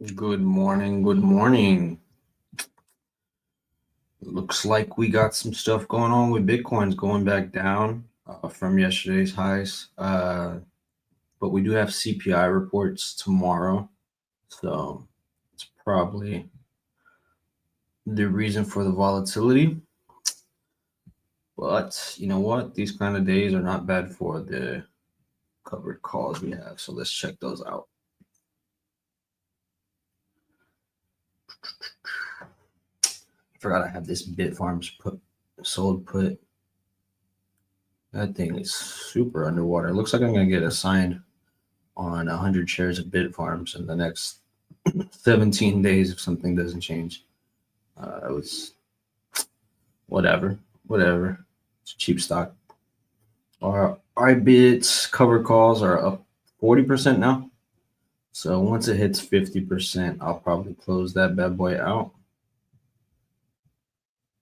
Good morning. Good morning. Looks like we got some stuff going on with Bitcoin's going back down from yesterday's highs. But we do have CPI reports tomorrow. So it's probably the reason for the volatility. But you know what? These kind of days are not bad for the covered calls we have. So let's check those out. Forgot I have this Bitfarms sold put. That thing is super underwater. It looks like I'm gonna get assigned on 100 shares of Bitfarms in the next 17 days if something doesn't change. It was whatever. It's a cheap stock. Our iBits cover calls are up 40% now. So once it hits 50%, I'll probably close that bad boy out.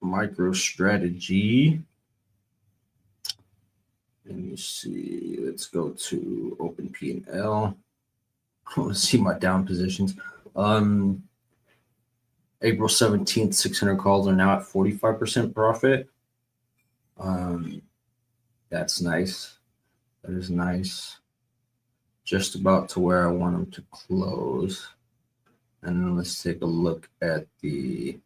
MicroStrategy. Let me see. Let's go to Open P&L. I want to see my down positions. April 17th, 600 calls are now at 45% profit. That's nice. That is nice. Just about to where I want them to close. And then let's take a look at the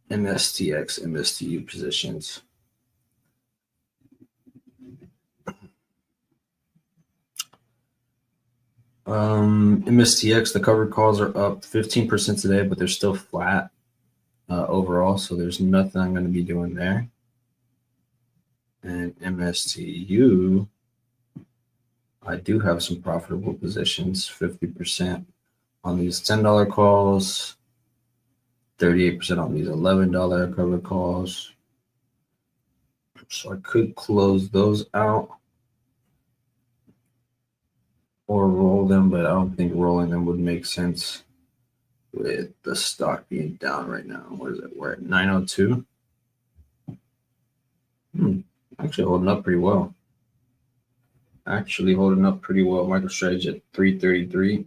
MSTX, MSTU positions. MSTX, the covered calls are up 15% today, but they're still flat overall, so there's nothing I'm going to be doing there. And MSTU, I do have some profitable positions, 50% on these $10 calls, 38% on these $11 covered calls. So I could close those out or roll them, but I don't think rolling them would make sense with the stock being down right now. What is it? We're at 902. Actually holding up pretty well. MicroStrategy at 333.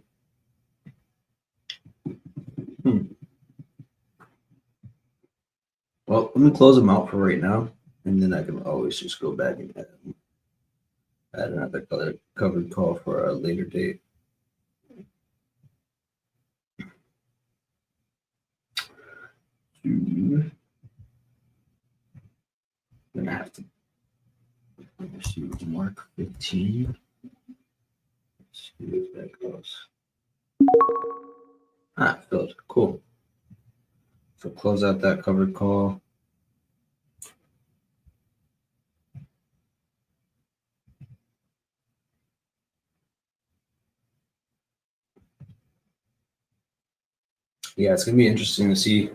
Well, let me close them out for right now, and then I can always just go back and add another covered call for a later date. I'm gonna have to see mark 15. Let's see if that goes. Filled. Cool. So close out that covered call. Yeah, it's gonna be interesting to see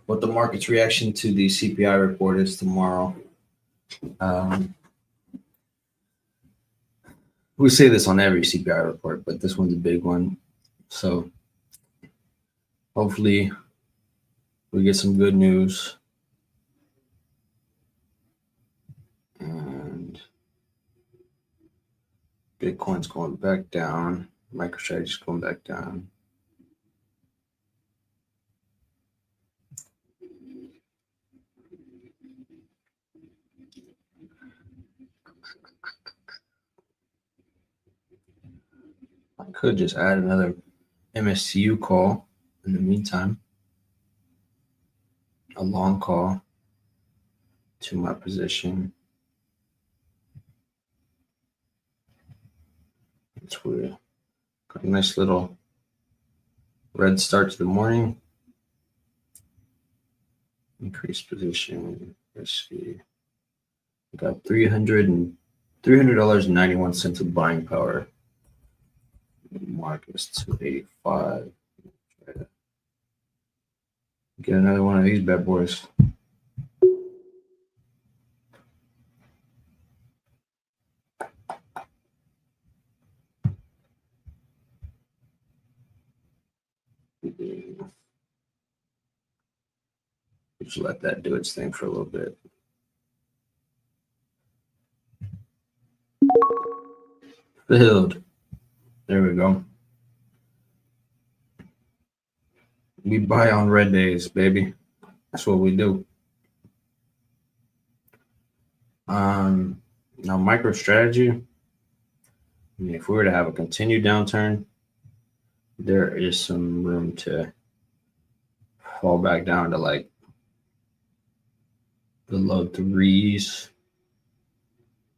what the market's reaction to the CPI report is tomorrow. We say this on every CPI report, but this one's a big one. So hopefully we get some good news. And Bitcoin's going back down. MicroStrategy's going back down. I could just add another MSTU call in the meantime. A long call to my position. It's weird. Got a nice little red start to the morning. Increased position. Risky. We got $300.91 of buying power. Mark is 285. Get another one of these bad boys. Just let that do its thing for a little bit. Filled. There we go. We buy on red days, baby. That's what we do. Now MicroStrategy. I mean, if we were to have a continued downturn, there is some room to fall back down to like the low threes,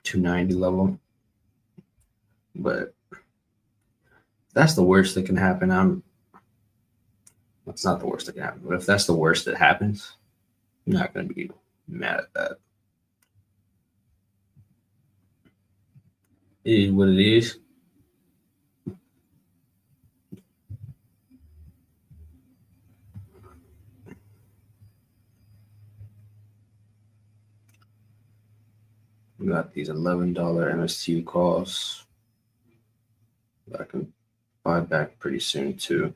290 level. But that's the worst that can happen. That's not the worst that can happen. But if that's the worst that happens, I'm not going to be mad at that. It is what it is. We got these $11 MSTR calls. I can buy back pretty soon too.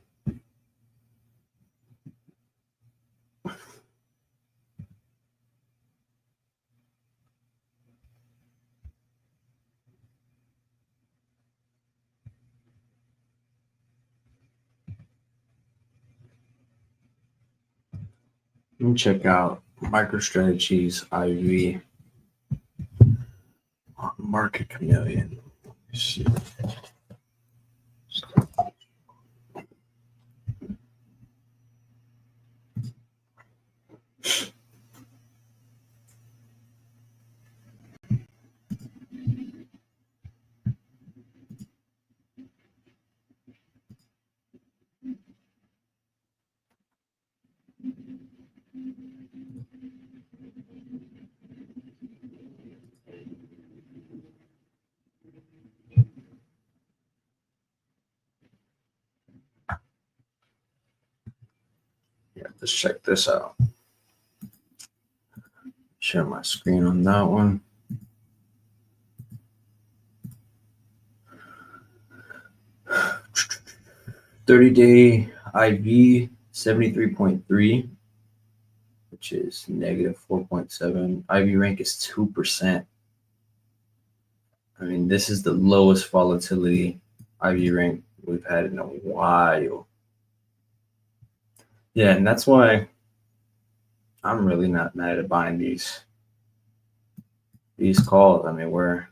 Let me check out MicroStrategy's IV on Market Chameleon. Let's see. Yeah, let's check this out. Share my screen on that one. $30-day IV 73.3, which is negative 4.7. IV rank is 2%. I mean, this is the lowest volatility IV rank we've had in a while. Yeah, and that's why I'm really not mad at buying these calls. I mean, we're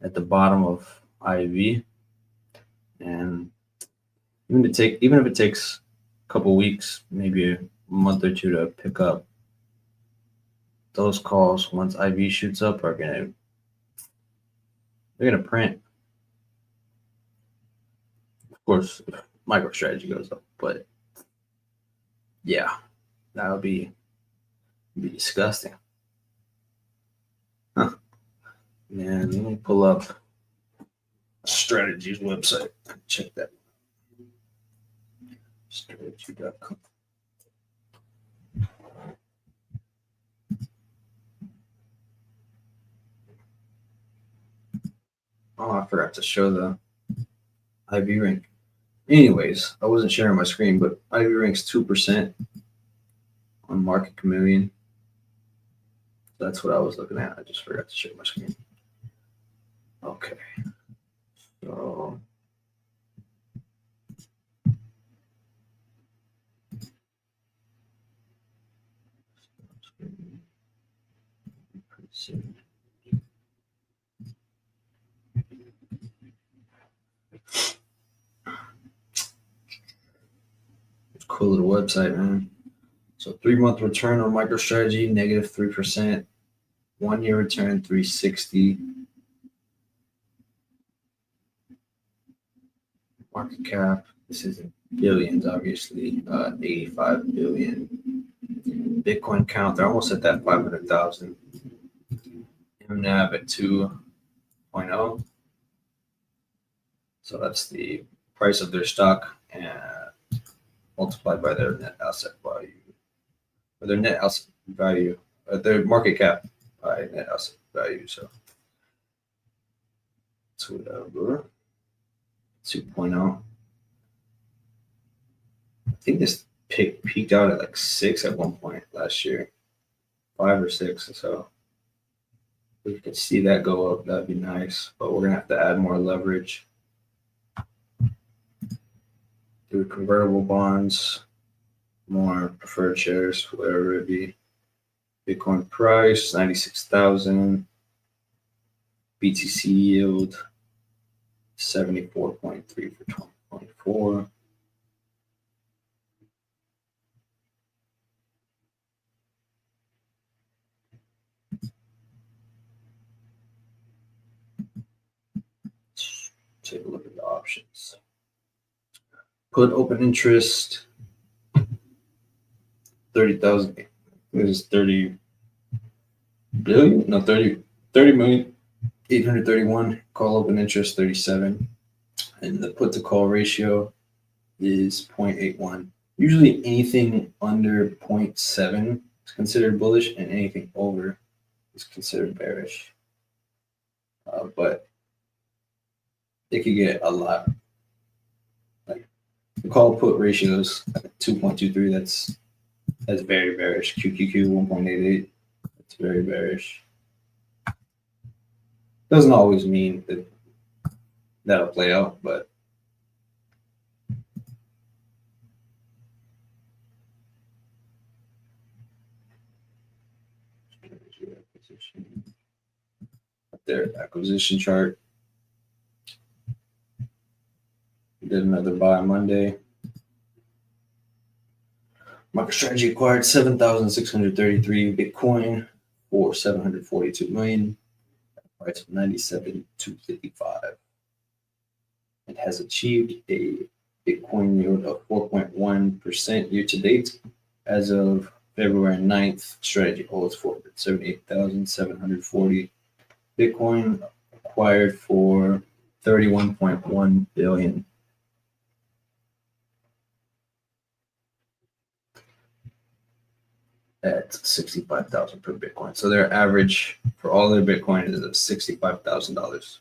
at the bottom of IV, and even if it takes a couple weeks, maybe a month or two to pick up, those calls once IV shoots up they're gonna print. Of course, if MicroStrategy goes up, but yeah, that would be disgusting. Huh. And let me pull up Strategy's website. Check that. Strategy.com. Oh, I forgot to show the IV rank. Anyways, I wasn't sharing my screen, but IV ranks 2% on Market Chameleon. That's what I was looking at. I just forgot to share my screen. Okay. So it's a cool little website, man. So 3-month return on MicroStrategy, negative 3%. 1-year return, 360. Market cap, this is in billions, obviously. 85 billion. Bitcoin count, they're almost at that 500,000. MNAV at 2.0. So that's the price of their stock and multiplied by their net asset value. Or their net asset value, their market cap by net asset value. So it's whatever. 2.0. I think this peaked out at like 6 at one point last year, 5 or 6. So if we could see that go up, that'd be nice. But we're gonna have to add more leverage. do convertible bonds, more preferred shares, whatever it be. Bitcoin price 96,000. BTC yield 74.3 for 2024. Take a look at the options. Put open interest 30,000. This is 30 billion? No, 30 million. 831. Call open interest 37. And the put to call ratio is 0.81. Usually anything under 0.7 is considered bullish, and anything over is considered bearish. But it could get a lot. Like the call put ratios 2.23. That's very bearish. QQQ 1.88. That's very bearish. Doesn't always mean that that'll play out, but their acquisition chart. Did another buy Monday. MicroStrategy acquired 7,633 Bitcoin for 742 million. Price of 97,255. It has achieved a Bitcoin yield of 4.1% year to date. As of February 9th, Strategy holds 478,740 Bitcoin, acquired for 31.1 billion. At 65,000 per Bitcoin. So their average for all their Bitcoin is at $65,000.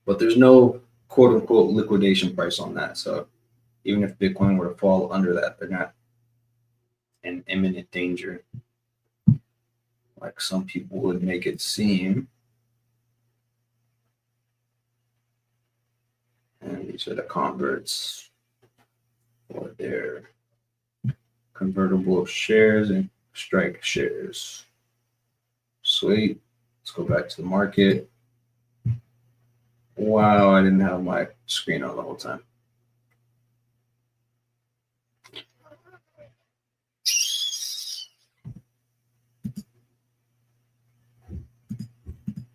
But there's no quote unquote liquidation price on that. So even if Bitcoin were to fall under that, they're not in imminent danger like some people would make it seem. And these are the converts for their convertible shares and strike shares. Sweet. Let's go back to the market. Wow, I didn't have my screen on the whole time.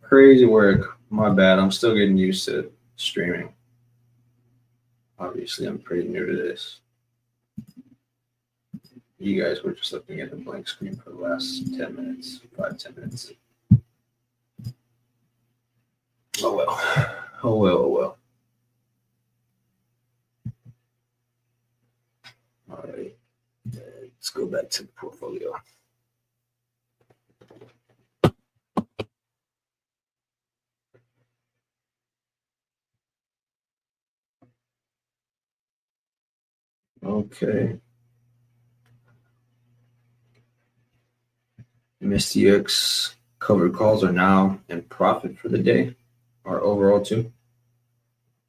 Crazy work. My bad. I'm still getting used to streaming. Obviously, I'm pretty new to this. You guys were just looking at the blank screen for the last 10 minutes, 5-10 minutes. Oh well. Oh well, oh well. All right. Let's go back to the portfolio. Okay. MSTR covered calls are now in profit for the day, or overall too.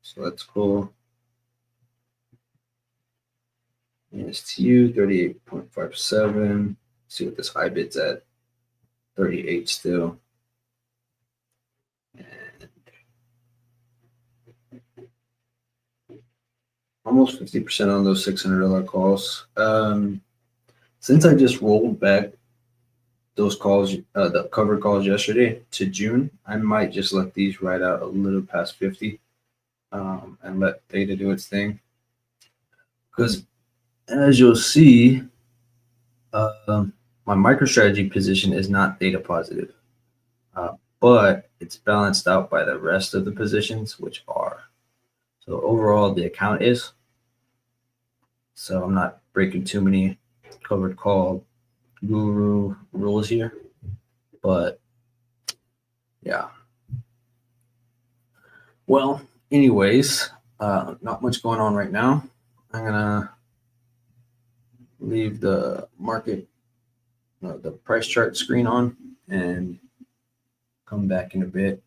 So that's cool. MSTU 38.57. See what this high bid's at. 38 still. And almost 50% on those $600 calls. Since I just rolled back those calls, the covered calls yesterday to June, I might just let these ride out a little past 50 and let theta do its thing. Because as you'll see, my MicroStrategy position is not theta positive, but it's balanced out by the rest of the positions, which are. So overall, the account is. So I'm not breaking too many covered call guru rules here, but yeah. Well, anyways, not much going on right now. I'm gonna leave the market, the price chart screen on, and come back in a bit